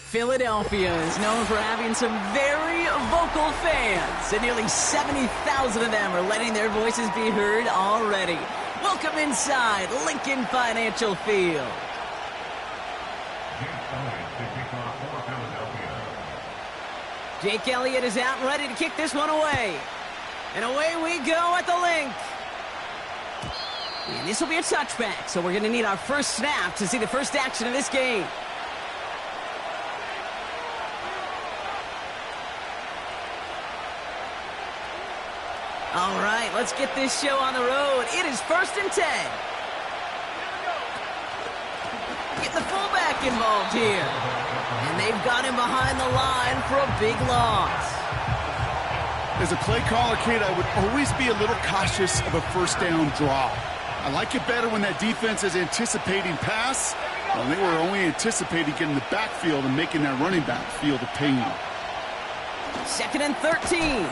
Philadelphia is known for having some very vocal fans, and nearly 70,000 of them are letting their voices be heard already. Welcome inside Lincoln Financial Field. Jake Elliott is out and ready to kick this one away. And away we go at the link. And this will be a touchback, so we're going to need our first snap to see the first action of this game. All right, let's get this show on the road. It is 1st and 10. Get the fullback involved here. And they've got him behind the line for a big loss. As a play caller, Kate, I would always be a little cautious of a first down draw. I like it better when that defense is anticipating pass. Well, they were only anticipating getting the backfield and making that running back feel the pain. 2nd and 13.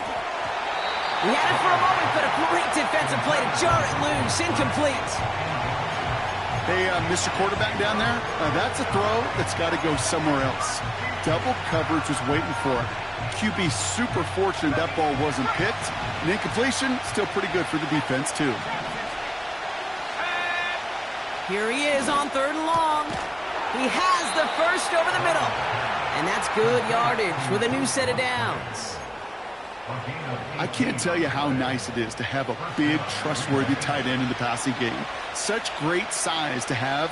He had it for a moment, but a great defensive play to jar it loose. Incomplete. Hey, Mr. Quarterback down there, that's a throw that's got to go somewhere else. Double coverage was waiting for it. QB super fortunate that ball wasn't picked. An incompletion, still pretty good for the defense, too. Here he is on 3rd and long. He has the first over the middle. And that's good yardage with a new set of downs. I can't tell you how nice it is to have a big, trustworthy tight end in the passing game. Such great size to have,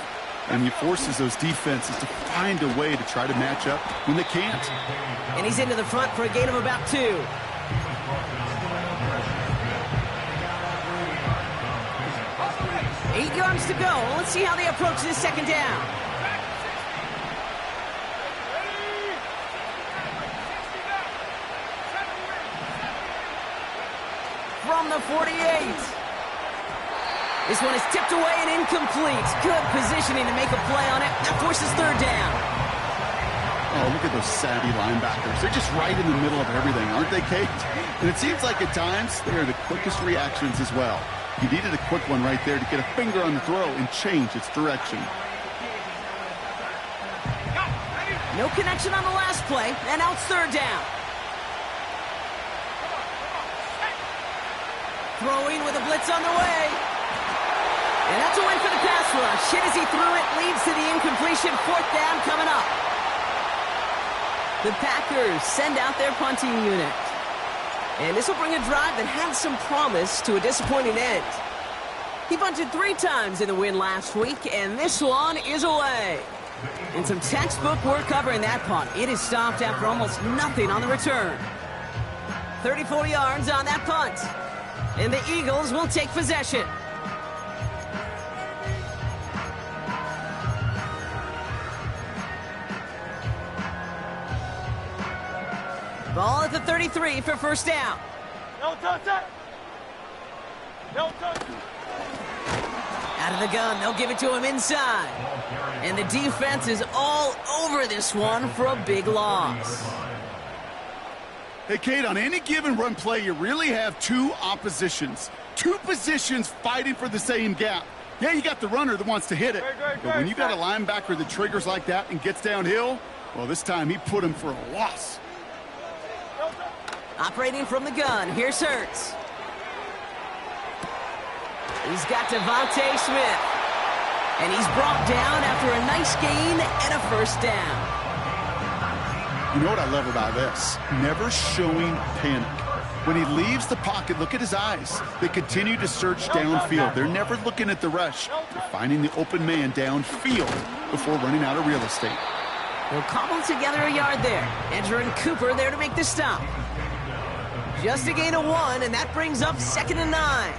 and he forces those defenses to find a way to try to match up when they can't. And he's into the front for a gain of about 2. 8 yards to go. Let's see how they approach this 2nd down. From the 48. This one is tipped away and incomplete. Good positioning to make a play on it. That forces 3rd down. Oh, look at those savvy linebackers. They're just right in the middle of everything, aren't they, Kate? And it seems like at times they are the quickest reactions as well. He needed a quick one right there to get a finger on the throw and change its direction. No connection on the last play, and now it's 3rd down. Throwing with a blitz on the way. And that's a win for the pass rush. Hit as he threw it, leads to the incompletion. 4th down coming up. The Packers send out their punting unit. And this will bring a drive that had some promise to a disappointing end. He punted 3 times in the win last week, and this one is away. In some textbook work covering that punt, it is stopped after almost nothing on the return. 34 yards on that punt. And the Eagles will take possession. Ball at the 33 for 1st down. No touch it. No touch it. Out of the gun, they'll give it to him inside. And the defense is all over this one for a big loss. Hey, Kate, on any given run play, you really have 2 oppositions. 2 positions fighting for the same gap. Yeah, you got the runner that wants to hit it. But when you got a linebacker that triggers like that and gets downhill, well, this time he put him for a loss. Operating from the gun, here's Hurts. He's got Devontae Smith. And he's brought down after a nice gain and a 1st down. You know what I love about this? Never showing panic. When he leaves the pocket, look at his eyes. They continue to search downfield. They're never looking at the rush. They're finding the open man downfield before running out of real estate. They'll cobble together a yard there. Edgerrin Cooper there to make the stop. Just a gain of 1, and that brings up 2nd and 9.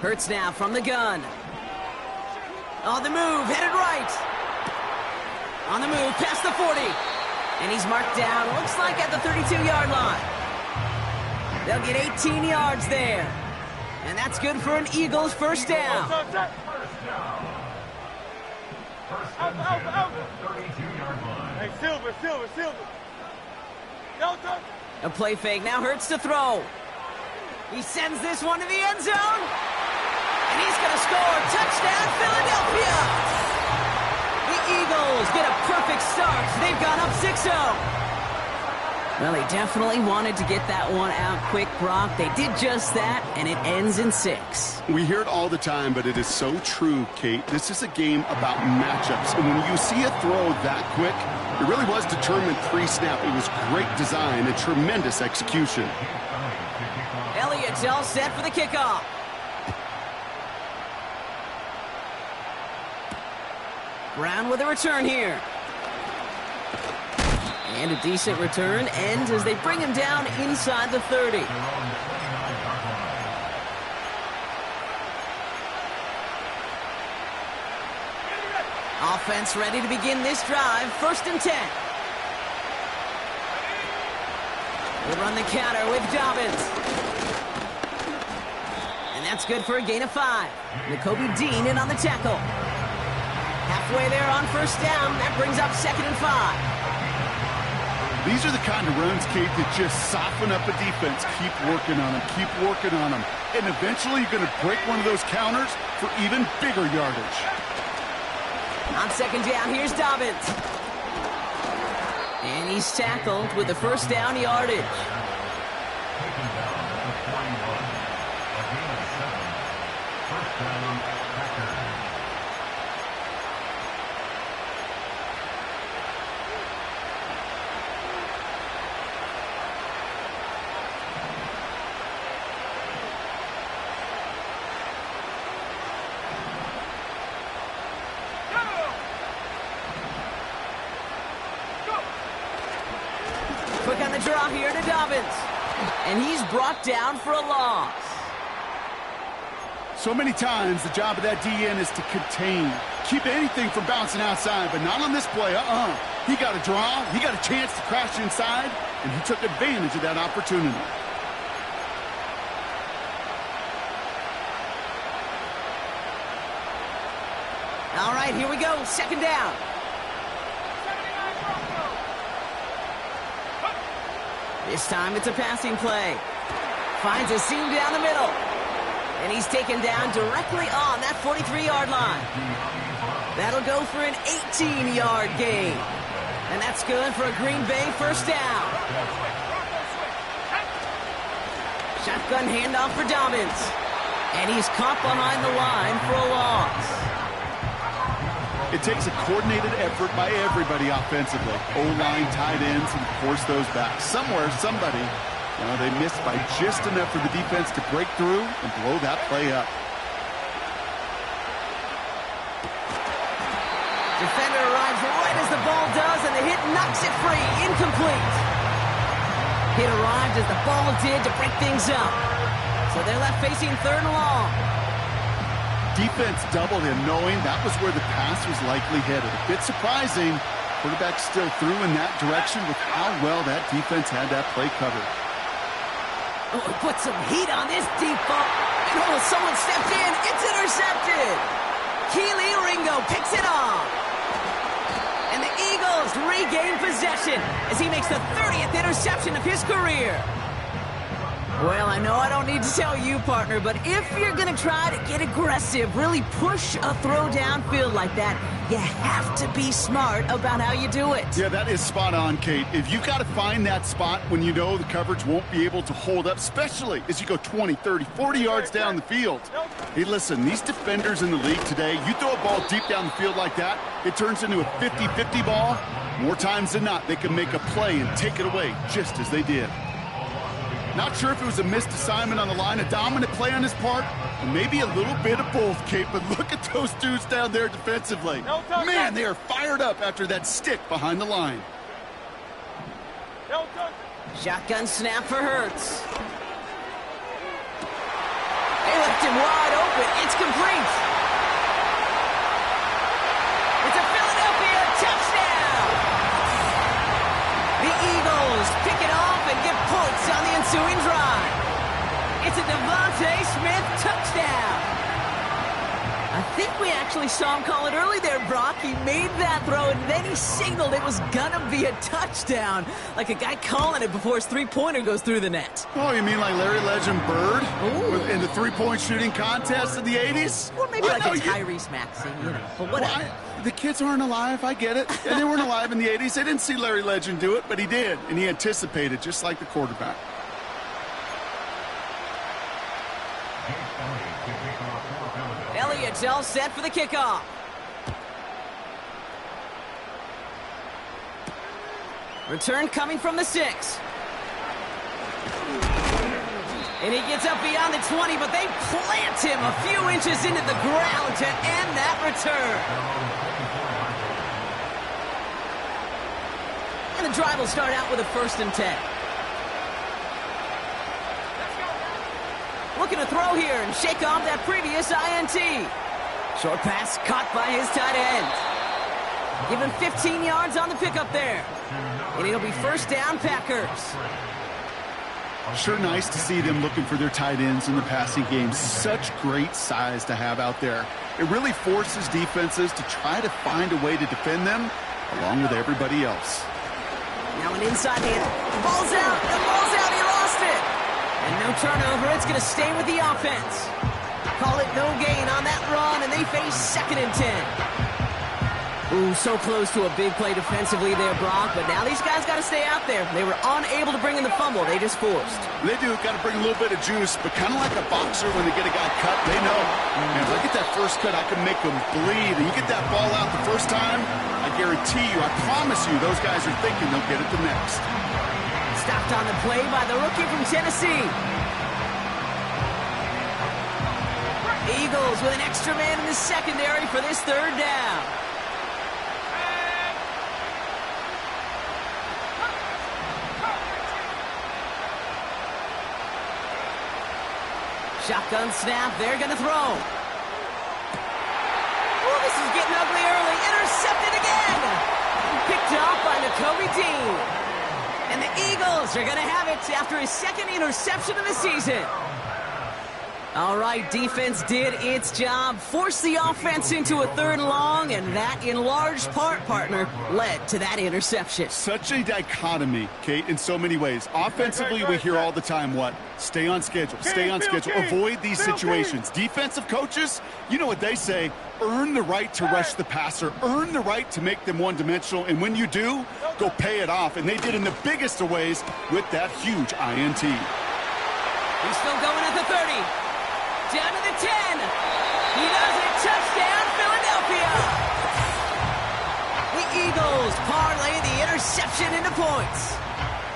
Hurts now from the gun. On the move, headed right. On the move, past the 40. And he's marked down, looks like at the 32-yard line. They'll get 18 yards there. And that's good for an Eagles 1st down. Silver, silver, silver. No touch. A play fake, now Hurts to throw. He sends this one to the end zone. And he's going to score. Touchdown, Philadelphia! The Eagles get a perfect start. They've gone up 6-0. Well, they definitely wanted to get that one out quick, Brock. They did just that, and it ends in 6. We hear it all the time, but it is so true, Kate. This is a game about matchups. And when you see a throw that quick, it really was determined pre-snap. It was great design and tremendous execution. Elliott's all set for the kickoff. Brown with a return here. And a decent return ends as they bring him down inside the 30. Offense ready to begin this drive. 1st and 10. They run the counter with Dobbins. And that's good for a gain of 5. Nakobe Dean in on the tackle. Halfway there on 1st down. That brings up 2nd and 5. These are the kind of runs, Kate, that just soften up a defense. Keep working on them. Keep working on them. And eventually you're going to break one of those counters for even bigger yardage. On 2nd down, here's Dobbins. And he's tackled with the 1st down yardage. Quick on the draw here to Dobbins. And he's brought down for a loss. So many times the job of that DN is to contain. Keep anything from bouncing outside, but not on this play. He got a draw. He got a chance to crash inside, and he took advantage of that opportunity. All right, here we go. 2nd down. This time it's a passing play. Finds a seam down the middle. And he's taken down directly on that 43-yard line. That'll go for an 18-yard gain. And that's good for a Green Bay 1st down. Shotgun handoff for Dobbins. And he's caught behind the line for a loss. It takes a coordinated effort by everybody offensively. O-line, tight ends, and of course those backs. Somewhere, somebody, they missed by just enough for the defense to break through and blow that play up. Defender arrives right as the ball does, and the hit knocks it free. Incomplete. Hit arrived as the ball did to break things up. So they're left facing 3rd and long. Defense doubled him, knowing that was where the pass was likely headed. A bit surprising. Quarterback still threw in that direction with how well that defense had that play covered. Oh, put some heat on this deep ball. Oh, someone stepped in. It's intercepted. Keely Ringo picks it off. And the Eagles regain possession as he makes the 30th interception of his career. Well, I know I don't need to tell you, partner, but if you're going to try to get aggressive, really push a throw downfield like that, you have to be smart about how you do it. Yeah, that is spot on, Kate. If you've got to find that spot when you know the coverage won't be able to hold up, especially as you go 20, 30, 40 yards down the field. Hey, listen, these defenders in the league today, you throw a ball deep down the field like that, it turns into a 50-50 ball. More times than not, they can make a play and take it away just as they did. Not sure if it was a missed assignment on the line, a dominant play on his part, or maybe a little bit of both, Kate, but look at those dudes down there defensively. Man, they are fired up after that stick behind the line. Shotgun snap for Hurts. They left him wide open. It's complete. It's a Philadelphia touchdown. The Eagles pick it off and get points on the ensuing drive. It's a Devontae Smith touchdown. I think we actually saw him call it early there, Brock. He made that throw, and then he signaled it was gonna be a touchdown. Like a guy calling it before his three-pointer goes through the net. Oh, you mean like Larry Legend Bird? Ooh. In the three-point shooting contest in the 80s? Or maybe like a Tyrese Maxey, you know. But whatever. Well, the kids aren't alive, I get it. And they weren't alive in the 80s. They didn't see Larry Legend do it, but he did. And he anticipated, just like the quarterback. Elliott's all set for the kickoff. Return coming from the 6. And he gets up beyond the 20, but they plant him a few inches into the ground to end that return. And the drive will start out with a 1st and 10. Looking to throw here and shake off that previous INT. Short pass caught by his tight end. Give him 15 yards on the pickup there. And it'll be 1st down, Packers. Sure nice to see them looking for their tight ends in the passing game. Such great size to have out there. It really forces defenses to try to find a way to defend them along with everybody else. Now an inside hand. The ball's out. The ball's out. He lost it. And no turnover. It's going to stay with the offense. Call it no gain on that run, and they face 2nd and 10. Ooh, so close to a big play defensively there, Brock, but now these guys got to stay out there. They were unable to bring in the fumble. They just forced. They do. Got to bring a little bit of juice, but kind of like a boxer when they get a guy cut, they know. And if I get that first cut, I can make them bleed. And you get that ball out the first time, I guarantee you, I promise you, those guys are thinking they'll get it the next. Stopped on the play by the rookie from Tennessee. Eagles with an extra man in the secondary for this 3rd down. Shotgun snap, they're going to throw. Oh, this is getting ugly early. Intercepted again. Picked off by Nakobe Dean. And the Eagles are going to have it after his 2nd interception of the season. All right, defense did its job, forced the offense into a 3rd and long, and that, in large part, partner, led to that interception. Such a dichotomy, Kate, in so many ways. Offensively, we hear all the time what? Stay on schedule, stay on schedule, avoid these situations. Defensive coaches, you know what they say, earn the right to rush the passer, earn the right to make them one-dimensional, and when you do, go pay it off. And they did in the biggest of ways with that huge INT. He's still going at the 30. Down to the 10. He does it. Touchdown, Philadelphia. The Eagles parlay the interception into points.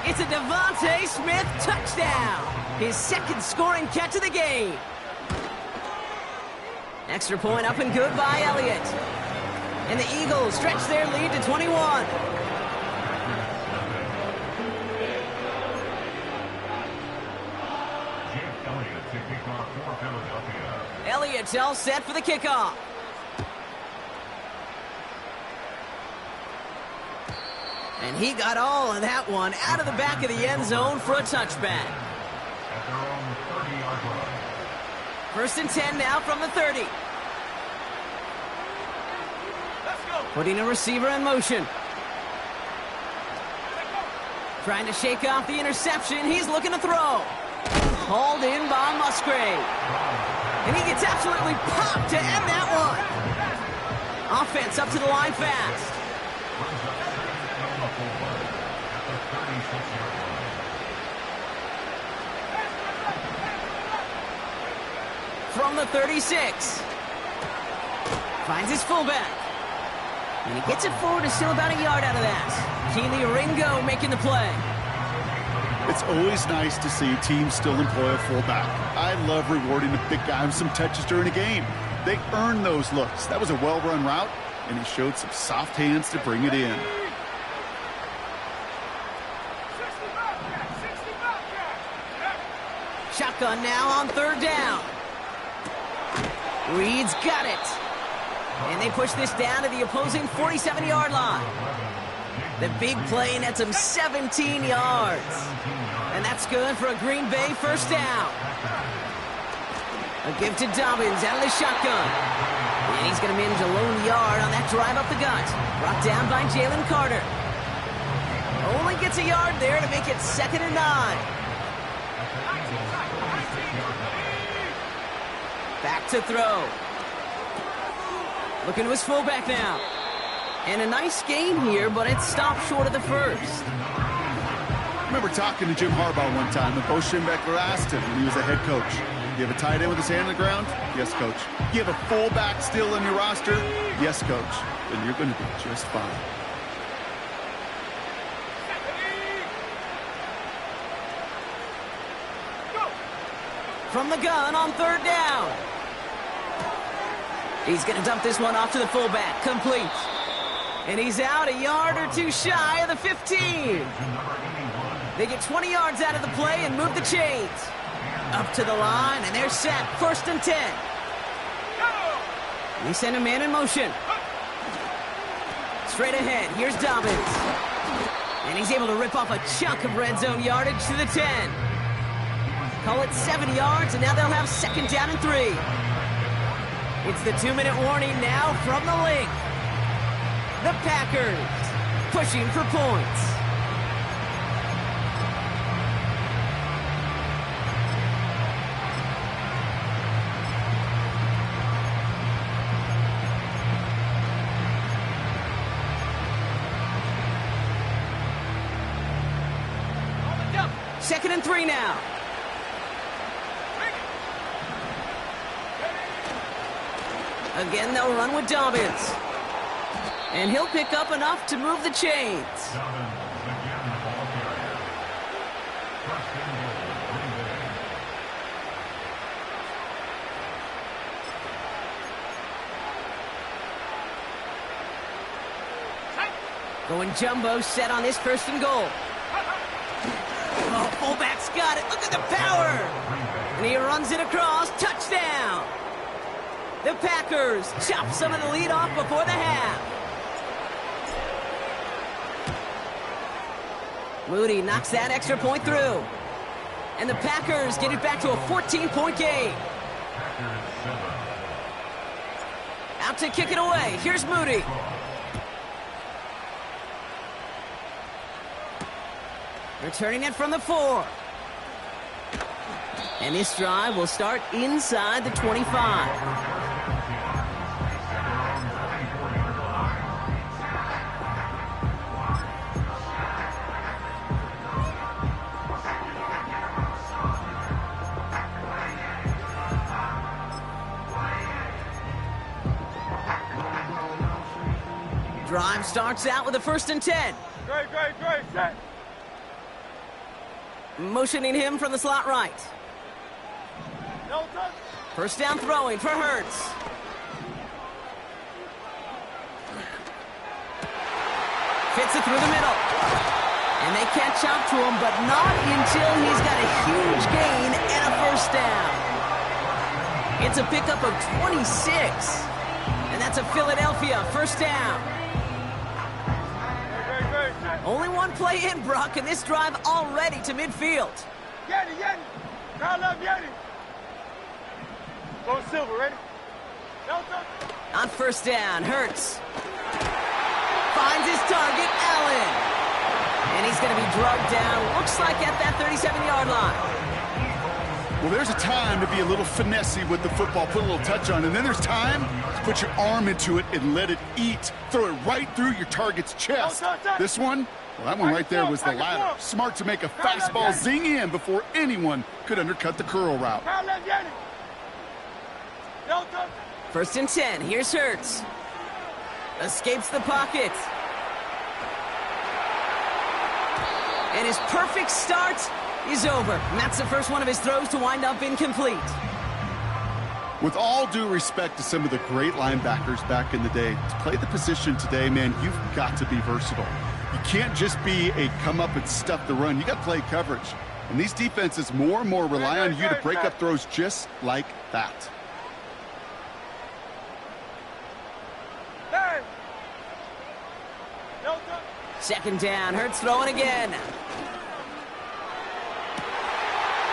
It's a Devontae Smith touchdown. His 2nd scoring catch of the game. Extra point up and good by Elliott. And the Eagles stretch their lead to 21. Elliott's all set for the kickoff. And he got all of that one out of the back of the end zone for a touchback. 1st and 10 now from the 30. Putting a receiver in motion. Trying to shake off the interception. He's looking to throw. Hauled in by Musgrave. And he gets absolutely popped to end that one. Offense up to the line fast. From the 36. Finds his fullback. And he gets it forward to still about a yard out of that. Keely Ringo making the play. It's always nice to see teams still employ a fullback. I love rewarding the big guy with some touches during a game. They earn those looks. That was a well-run route, and he showed some soft hands to bring it in. Shotgun now on 3rd down. Reed's got it. And they push this down to the opposing 47-yard line. The big play nets him 17 yards. And that's good for a Green Bay 1st down. A give to Dobbins out of the shotgun. And he's going to manage a lone yard on that drive up the gut. Brought down by Jalen Carter. Only gets a yard there to make it 2nd and 9. Back to throw. Looking to his fullback now. And a nice gain here, but it stopped short of the first. I remember talking to Jim Harbaugh one time, and Bo Schembechler asked him when he was a head coach, you have a tight end with his hand on the ground? Yes, coach. You have a fullback still on your roster? Yes, coach. Then you're going to be just fine. From the gun on 3rd down. He's going to dump this one off to the fullback. Complete. And he's out a yard or two shy of the 15. They get 20 yards out of the play and move the chains. Up to the line, and they're set. 1st and 10. They send a man in motion. Straight ahead, here's Dobbins. And he's able to rip off a chunk of red zone yardage to the 10. Call it 7 yards, and now they'll have 2nd down and 3. It's the 2-minute warning now from the link. The Packers pushing for points. Second and 3 now. Again, they'll run with Dobbins. And he'll pick up enough to move the chains. Going jumbo set on this 1st and goal. Oh, fullback's got it. Look at the power. And he runs it across. Touchdown. The Packers chop some of the lead off before the half. Moody knocks that extra point through. And the Packers get it back to a 14-point game. Out to kick it away. Here's Moody. Returning it from the 4. And this drive will start inside the 25. Drive starts out with a 1st and 10. Great, set. Motioning him from the slot right. No touch. 1st down throwing for Hurts. Fits it through the middle. And they catch up to him, but not until he's got a huge gain and a 1st down. It's a pickup of 26. And that's a Philadelphia 1st down. Only one play in, Brock, and this drive already to midfield. Yeti. Crowd love Yeti. Go Silver, ready? No touch. On 1st down, Hurts finds his target, Allen. And he's going to be drugged down, looks like at that 37-yard line. Well, there's a time to be a little finessey with the football, put a little touch on, and then there's time to put your arm into it and let it eat. Throw it right through your target's chest. This one, well, that one right there was the latter. Smart to make a fastball zing in before anyone could undercut the curl route. 1st and 10, here's Hurts. Escapes the pocket. And his perfect start is over. And that's the first one of his throws to wind up incomplete. With all due respect to some of the great linebackers back in the day, to play the position today, man, you've got to be versatile. You can't just be a come up and stuff the run. You got to play coverage. And these defenses more and more rely on you to break up throws just like that. Second down, Hurts throwing again.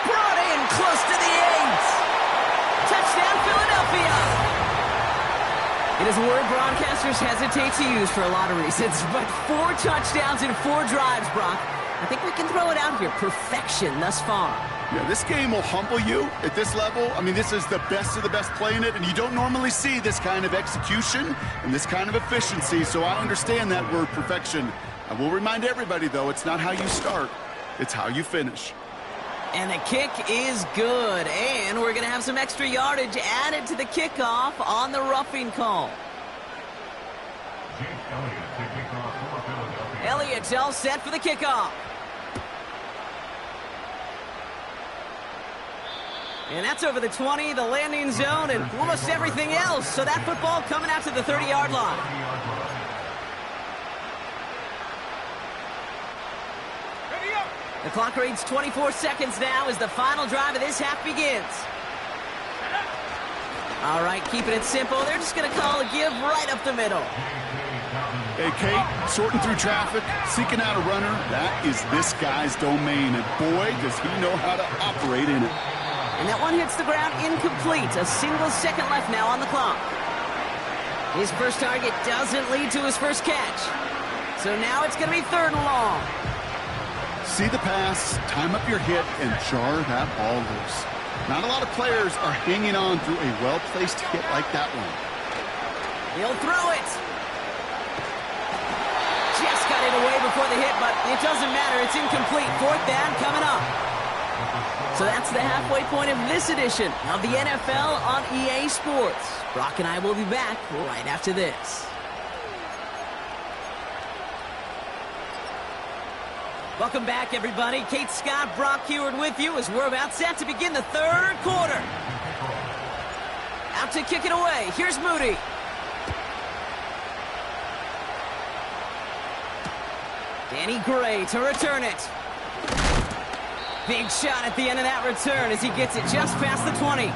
Brought in close to the 8. Touchdown, Philadelphia. It is a word broadcasters hesitate to use for a lot of reasons, but 4 touchdowns in 4 drives, Brock. I think we can throw it out here. Perfection thus far. Yeah, this game will humble you at this level. I mean, this is the best of the best playing it, and you don't normally see this kind of execution and this kind of efficiency, so I understand that word perfection. I will remind everybody, though, it's not how you start, it's how you finish. And the kick is good, and we're going to have some extra yardage added to the kickoff on the roughing call. Elliott's all set for the kickoff. And that's over the 20, the landing zone, and almost everything else. So that football coming out to the 30-yard line. The clock reads 24 seconds now as the final drive of this half begins. All right, keeping it simple. They're just going to call a give right up the middle. Hey, Kate, sorting through traffic, seeking out a runner, that is this guy's domain. And boy, does he know how to operate in it. And that one hits the ground incomplete. A single second left now on the clock. His first target doesn't lead to his first catch. So now it's going to be 3rd and long. See the pass, time up your hit, and jar that ball loose. Not a lot of players are hanging on through a well-placed hit like that one. He'll throw it. Just got it away before the hit, but it doesn't matter. It's incomplete. 4th down coming up. So that's the halfway point of this edition of the NFL on EA Sports. Brock and I will be back right after this. Welcome back, everybody. Kate Scott, Brock Huard with you as we're about set to begin the 3rd quarter. Out to kick it away. Here's Moody. Danny Gray to return it. Big shot at the end of that return as he gets it just past the 20.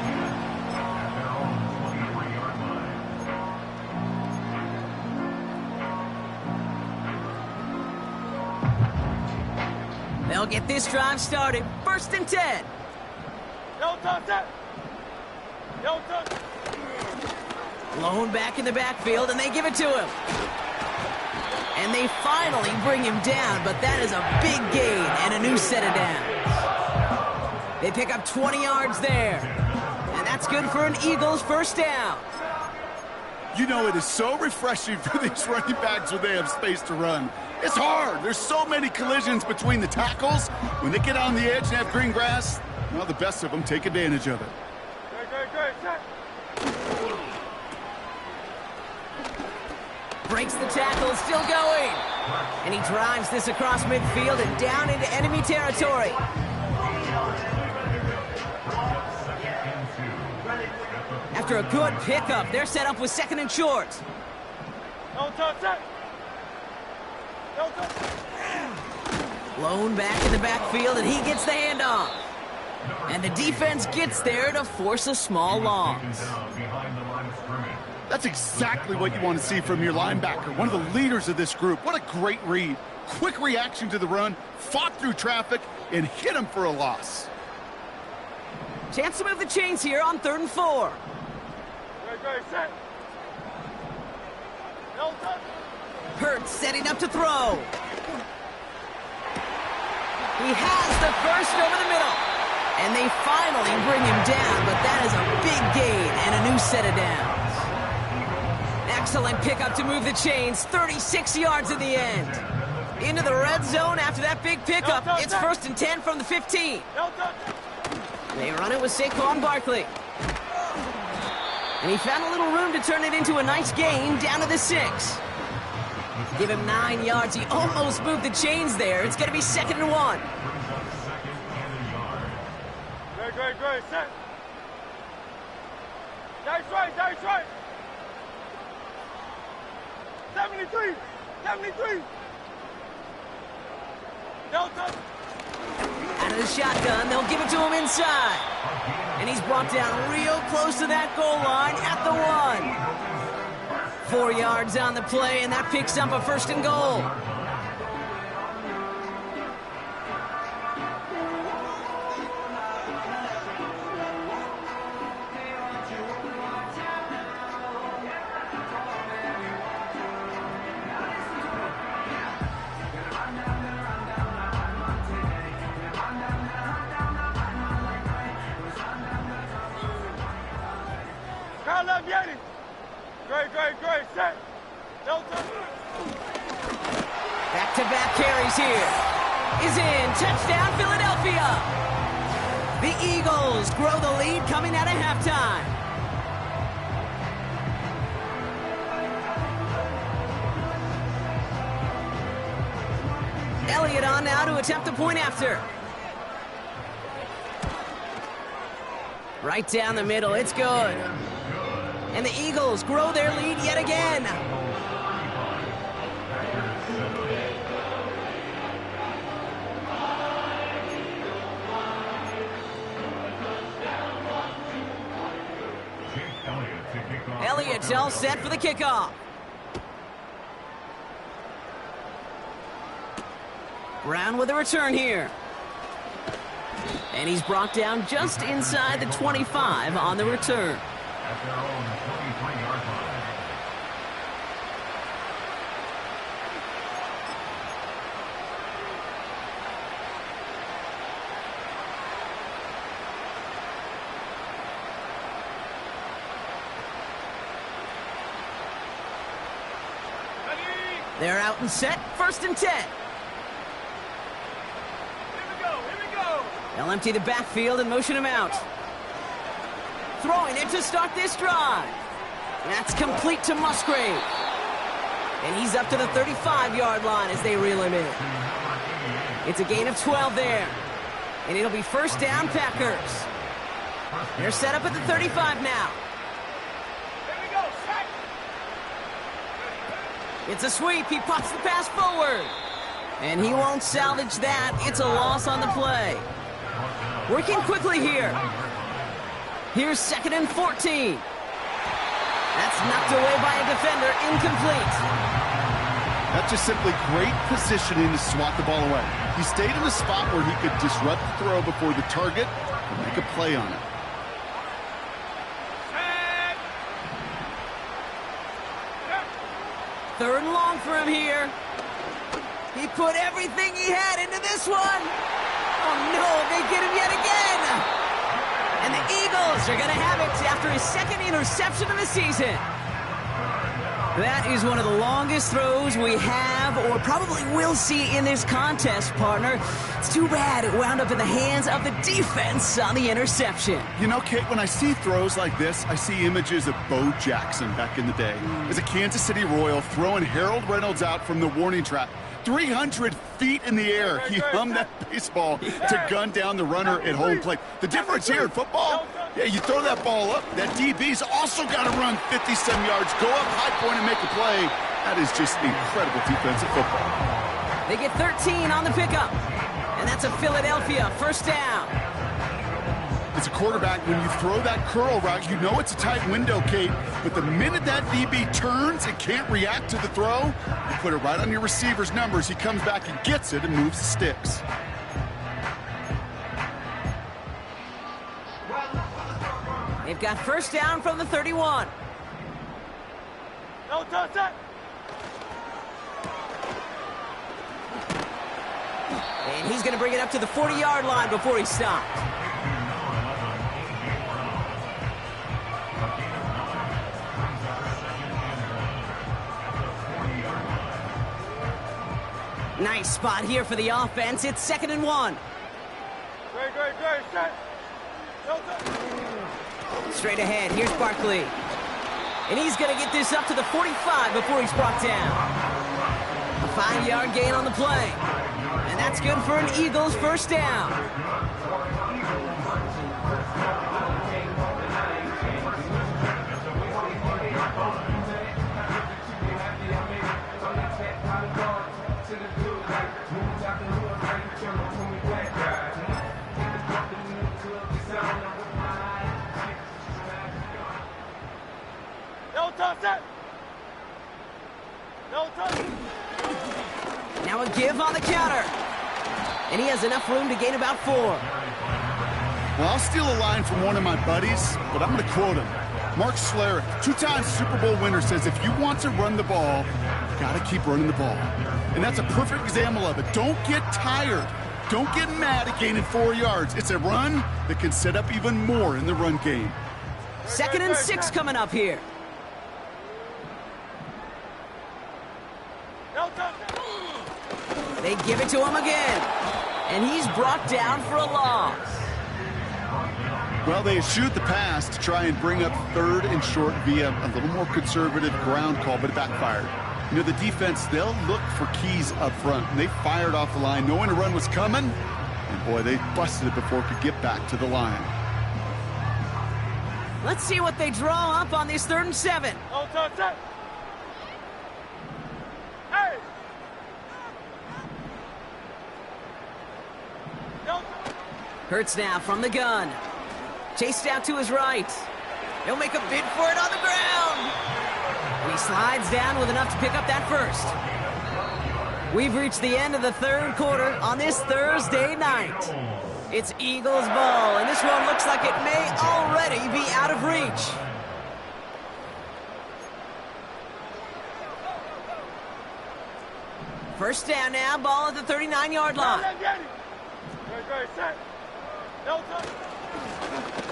They'll get this drive started. 1st and 10. Lone back in the backfield, and they give it to him. And they finally bring him down, but that is a big gain and a new set of downs. They pick up 20 yards there. And that's good for an Eagles 1st down. You know, it is so refreshing for these running backs when they have space to run. It's hard. There's so many collisions between the tackles. When they get on the edge and have green grass, well, the best of them take advantage of it. Breaks the tackle, still going. And he drives this across midfield and down into enemy territory. After a good pickup, they're set up with 2nd and short. Lone back in the backfield, and he gets the handoff. And the defense gets there to force a small loss. That's exactly what you want to see from your linebacker, one of the leaders of this group. What a great read. Quick reaction to the run, fought through traffic, and hit him for a loss. Chance to move the chains here on 3rd and 4. Hurts setting up to throw. He has the first over the middle. And they finally bring him down, but that is a big gain and a new set of downs. Excellent pickup to move the chains. 36 yards in the end. Into the red zone after that big pickup. It's 1st and 10 from the 15. They run it with Saquon Barkley. And he found a little room to turn it into a nice gain down to the 6. Give him 9 yards. He almost moved the chains there. It's going to be 2nd and 1. Great, set. Nice right. 73. Delta. Out of the shotgun, they'll give it to him inside. And he's brought down real close to that goal line at the 1. 4 yards on the play, and that picks up a 1st and goal. Back-to-back carries here. Is in. Touchdown, Philadelphia. The Eagles grow the lead coming out of halftime. Elliott on now to attempt the point after. Right down the middle, it's good. And the Eagles grow their lead yet again. Elliott's all set for the kickoff. Brown with a return here. And he's brought down just inside the 25 on the return. At their own 23-yard line. They're out and set. 1st and 10. They'll empty the backfield and motion him out. Throwing it to start this drive. That's complete to Musgrave. And he's up to the 35-yard line as they reel him in. It's a gain of 12 there. And it'll be 1st down, Packers. They're set up at the 35 now. It's a sweep. He pops the pass forward. And he won't salvage that. It's a loss on the play. Working quickly here. Here's 2nd and 14. That's knocked away by a defender. Incomplete. That's just simply great positioning to swat the ball away. He stayed in a spot where he could disrupt the throw before the target and make a play on it. Third and long for him here. He put everything he had into this one. Oh, no, they get him yet again. And the Eagles are going to have it after his 2nd interception of the season. That is one of the longest throws we have or probably will see in this contest, partner. It's too bad it wound up in the hands of the defense on the interception. You know, Kate, when I see throws like this, I see images of Bo Jackson back in the day. As a Kansas City Royal throwing Harold Reynolds out from the warning track. 300 feet in the air, he hummed that baseball to gun down the runner at home plate. The difference here in football, yeah, you throw that ball up, that DB's also got to run 50-some yards, go up high point and make a play. That is just incredible defensive football. They get 13 on the pickup, and that's a Philadelphia 1st down. As a quarterback, when you throw that curl route, you know it's a tight window, Kate. But the minute that DB turns and can't react to the throw, you put it right on your receiver's numbers. He comes back and gets it and moves the sticks. They've got 1st down from the 31. No touch that. And he's going to bring it up to the 40-yard line before he stopped. Nice spot here for the offense. It's 2nd and 1. Great. Set. No touch. Straight ahead, here's Barkley. And he's going to get this up to the 45 before he's brought down. A 5-yard gain on the play. And that's good for an Eagles 1st down. No touch that. No touch. Now a give on the counter. And he has enough room to gain about 4. Well, I'll steal a line from one of my buddies, but I'm going to quote him. Mark Schlereth, 2-time Super Bowl winner, says if you want to run the ball, you got to keep running the ball. And that's a perfect example of it. Don't get tired. Don't get mad at gaining 4 yards. It's a run that can set up even more in the run game. 2nd and 6 coming up here. No touch that. They give it to him again. And he's brought down for a loss. Well, they eschewed the pass to try and bring up 3rd and short via a little more conservative ground call, but it backfired. You know, the defense, they'll look for keys up front. And they fired off the line knowing a run was coming. And, boy, they busted it before it could get back to the line. Let's see what they draw up on this 3rd and 7. No touch that. Hey! No touch. Hurts now from the gun. Chased out to his right. He'll make a bid for it on the ground. And he slides down with enough to pick up that first. We've reached the end of the 3rd quarter on this Thursday night. It's Eagles ball, and this one looks like it may already be out of reach. First down now, ball at the 39-yard line. Very set. No touch.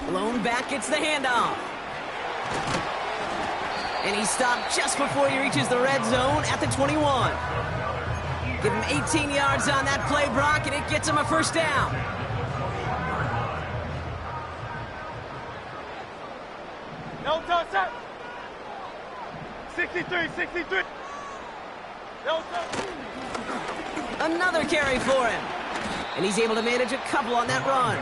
Blown back gets the handoff. And he stopped just before he reaches the red zone at the 21. Give him 18 yards on that play, Brock, and it gets him a first down. No touch that. 63. No touch. Another carry for him. And he's able to manage a couple on that run.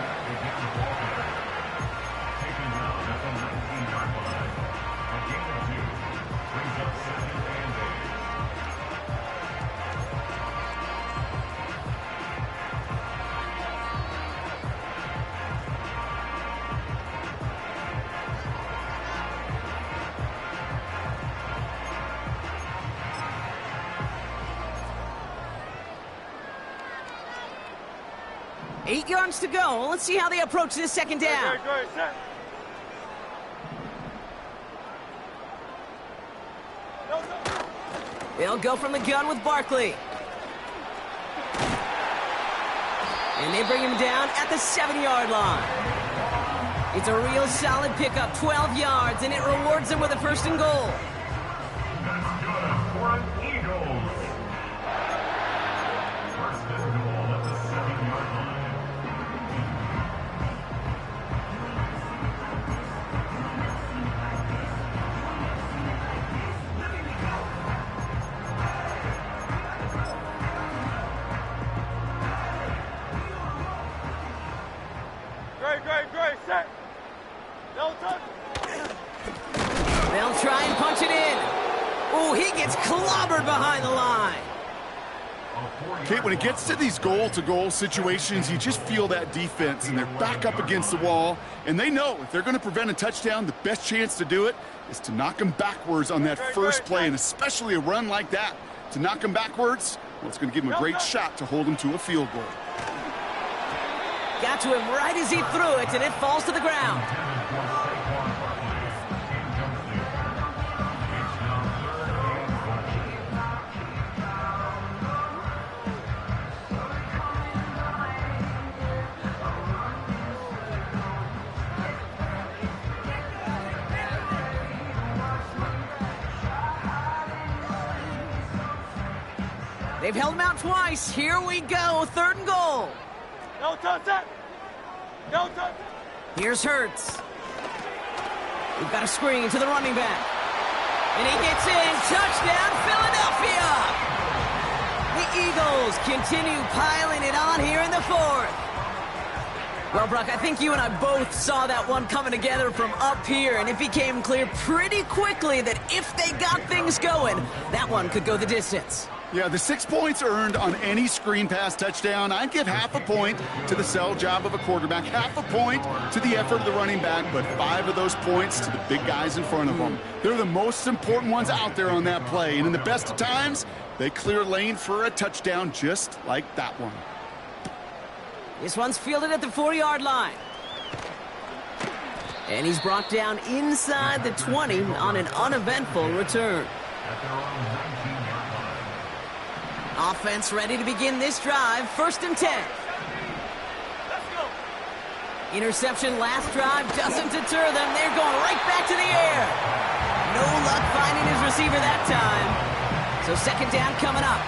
Eight yards to go. Let's see how they approach this second down. Very set. No touch. They'll go from the gun with Barkley. And they bring him down at the 7-yard line. It's a real solid pickup, 12 yards, and it rewards them with a 1st and goal. Great, set. No touch. They'll try and punch it in. Oh, he gets clobbered behind the line. Kate, when it gets to these goal-to-goal situations, you just feel that defense, and they're back up against the wall, and they know if they're going to prevent a touchdown, the best chance to do it is to knock them backwards on that first play, and especially a run like that. To knock them backwards, well, it's going to give them a great shot to hold them to a field goal. Got to him right as he threw it, and it falls to the ground. They've held him out twice. Here we go, 3rd and goal. No touch that. No touch. Here's Hurts. We've got a screen to the running back. And he gets in. Touchdown, Philadelphia! The Eagles continue piling it on here in the 4th. Well, Brock, I think you and I both saw that one coming together from up here, and it became clear pretty quickly that if they got things going, that one could go the distance. Yeah, the 6 points earned on any screen pass touchdown. I'd give half a point to the sell job of a quarterback, half a point to the effort of the running back, but 5 of those points to the big guys in front of them. They're the most important ones out there on that play, and in the best of times, they clear lane for a touchdown just like that one. This one's fielded at the 4-yard line. And he's brought down inside the 20 on an uneventful return. Offense ready to begin this drive. 1st and 10. Let's go. Interception last drive doesn't deter them. They're going right back to the air. No luck finding his receiver that time. So 2nd down coming up.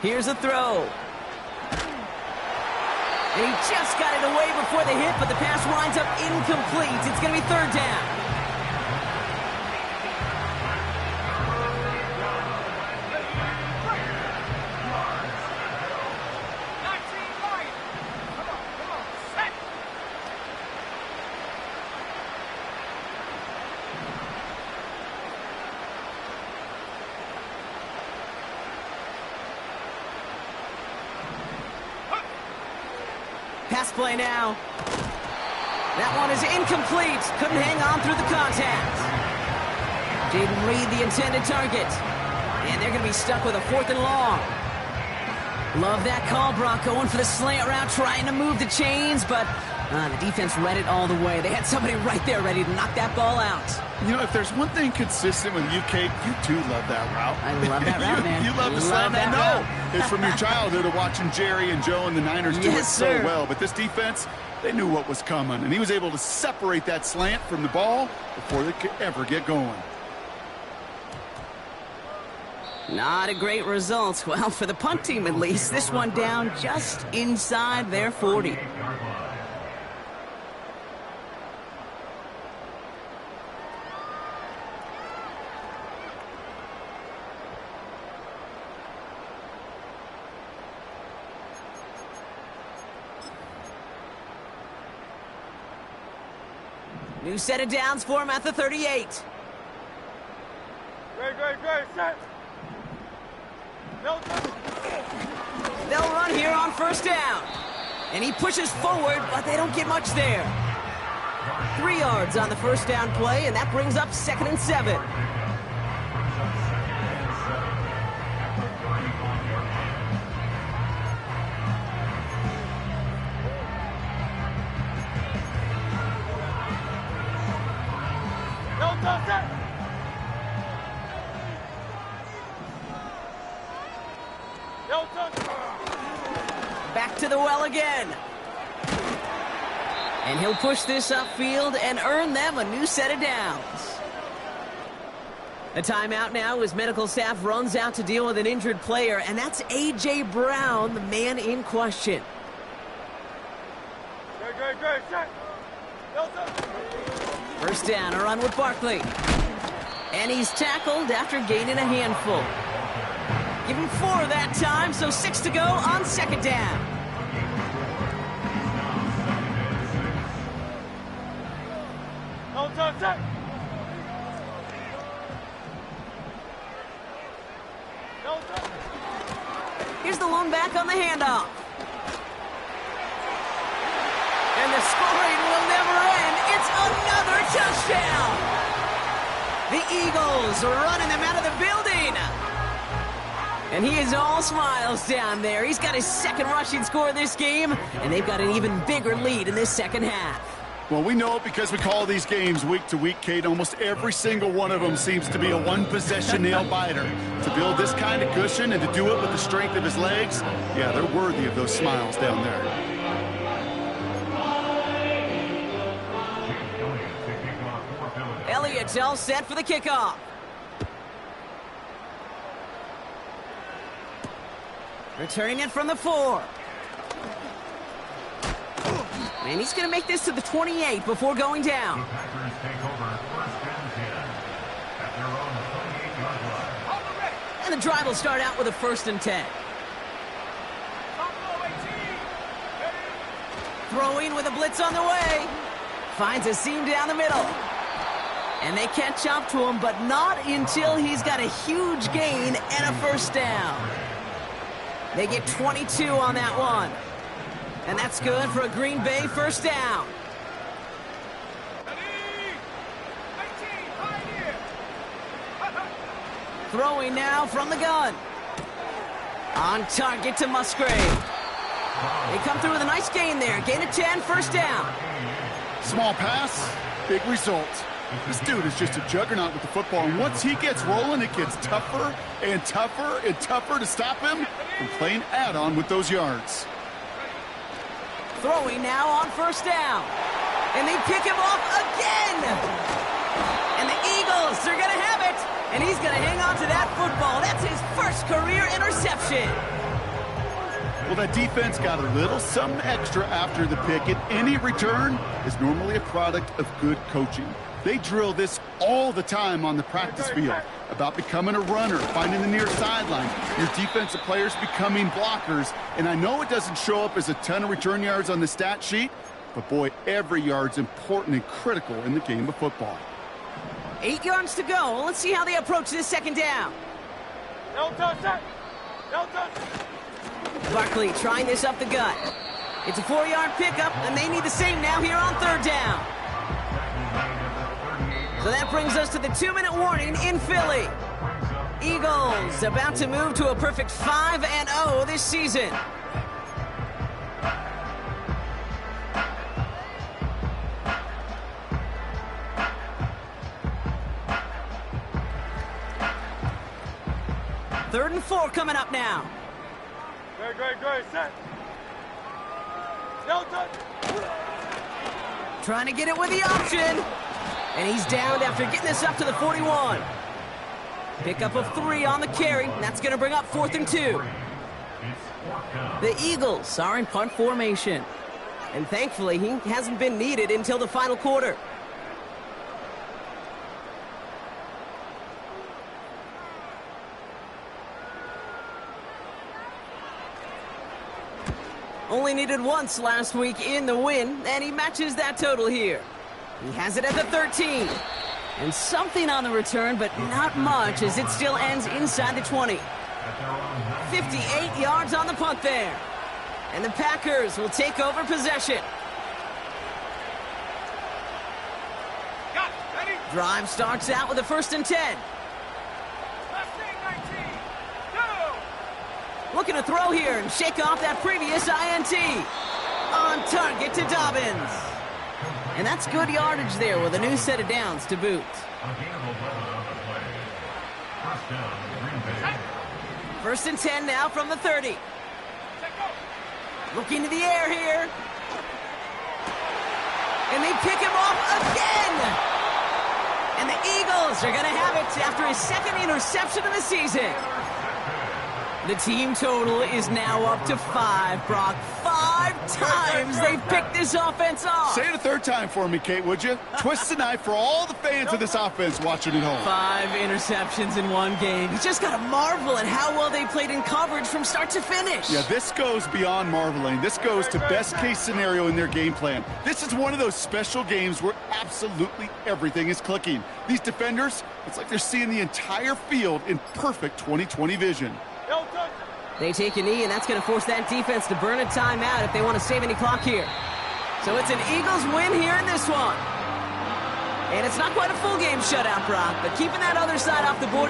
Here's a throw. And he just got it away before the hit, but the pass winds up incomplete. It's going to be third down. Pass play now. That one is incomplete. Couldn't hang on through the contact. Jaden Reed, the intended target. And they're going to be stuck with a 4th and long. Love that call, Brock. Going for the slant route, trying to move the chains, but the defense read it all the way. They had somebody right there ready to knock that ball out. You know, if there's one thing consistent with you, Kate, you too love that route. I love that route, man. You love the slant. I know. It's from your childhood of watching Jerry and Joe and the Niners do it so well. But this defense, they knew what was coming, and he was able to separate that slant from the ball before they could ever get going. Not a great result. Well, for the punt team at least, this one down just inside their 40. New set of downs for him at the 38. Great, set. They'll run here on first down. And he pushes forward, but they don't get much there. 3 yards on the first down play, and that brings up 2nd and 7. Back to the well again. And he'll push this upfield and earn them a new set of downs. A timeout now as medical staff runs out to deal with an injured player, and that's A.J. Brown, the man in question. Great, set. First down, a run with Barkley. And he's tackled after gaining a handful. Give him 4 that time, so 6 to go on 2nd down. Here's the lone back on the handoff. And the scoring will never end. It's another touchdown. The Eagles are running them out of the building. And he is all smiles down there. He's got his 2nd rushing score this game, and they've got an even bigger lead in this second half. Well, we know it because we call these games week to week, Kate. Almost every single one of them seems to be a one-possession nail-biter. To build this kind of cushion and to do it with the strength of his legs, yeah, they're worthy of those smiles down there. Elliott's all set for the kickoff. Returning it from the 4. And he's going to make this to the 28 before going down. The Packers take over 1st and 10 at their own 28-yard line. And the drive will start out with a 1st and 10. Throwing with a blitz on the way. Finds a seam down the middle. And they catch up to him, but not until he's got a huge gain and a 1st down. They get 22 on that one. And that's good for a Green Bay 1st down. Throwing now from the gun. On target to Musgrave. They come through with a nice gain there. Gain of 10, 1st down. Small pass, big result. This dude is just a juggernaut with the football, and once he gets rolling, it gets tougher and tougher and tougher to stop him from playing add-on with those yards. Throwing now on 1st down. And they pick him off again. And the Eagles, they're going to have it. And he's going to hang on to that football. That's his 1st career interception. Well, that defense got a little something extra after the pick, and any return is normally a product of good coaching. They drill this all the time on the practice field about becoming a runner, finding the near sideline, your defensive players becoming blockers. And I know it doesn't show up as a ton of return yards on the stat sheet, but boy, every yard's important and critical in the game of football. 8 yards to go. Let's see how they approach this second down. No touch that. No touch. Barkley trying this up the gut. It's a 4-yard pickup, and they need the same now here on third down. So that brings us to the 2-minute warning in Philly. Eagles about to move to a perfect 5-0 this season. Third and 4 coming up now. Great. Set. No touch. Trying to get it with the option. And he's downed after getting this up to the 41. Pickup of 3 on the carry. And that's going to bring up 4th and 2. The Eagles are in punt formation. And thankfully, he hasn't been needed until the final quarter. Only needed once last week in the win, and he matches that total here. He has it at the 13. And something on the return, but not much, as it still ends inside the 20. 58 yards on the punt there. And the Packers will take over possession. Got it. Ready? Drive starts out with a 1st and 10. Left thing, 19. Go. Looking to throw here and shake off that previous INT. On target to Dobbins. And that's good yardage there with a new set of downs to boot. First and 10 now from the 30. Looking to the air here. And they pick him off again. And the Eagles are going to have it after his 2nd interception of the season. The team total is now up to 5, Brock. 5 times they've picked this offense off. Say it a 3rd time for me, Kate, would you? Twist the knife for all the fans of this offense watching at home. 5 interceptions in one game. You just got to marvel at how well they played in coverage from start to finish. Yeah, this goes beyond marveling. This goes to best-case scenario in their game plan. This is one of those special games where absolutely everything is clicking. These defenders, it's like they're seeing the entire field in perfect 20/20 vision. No touch. They take a knee, and that's going to force that defense to burn a timeout if they want to save any clock here. So it's an Eagles win here in this one. And it's not quite a full game shutout, Brock, but keeping that other side off the board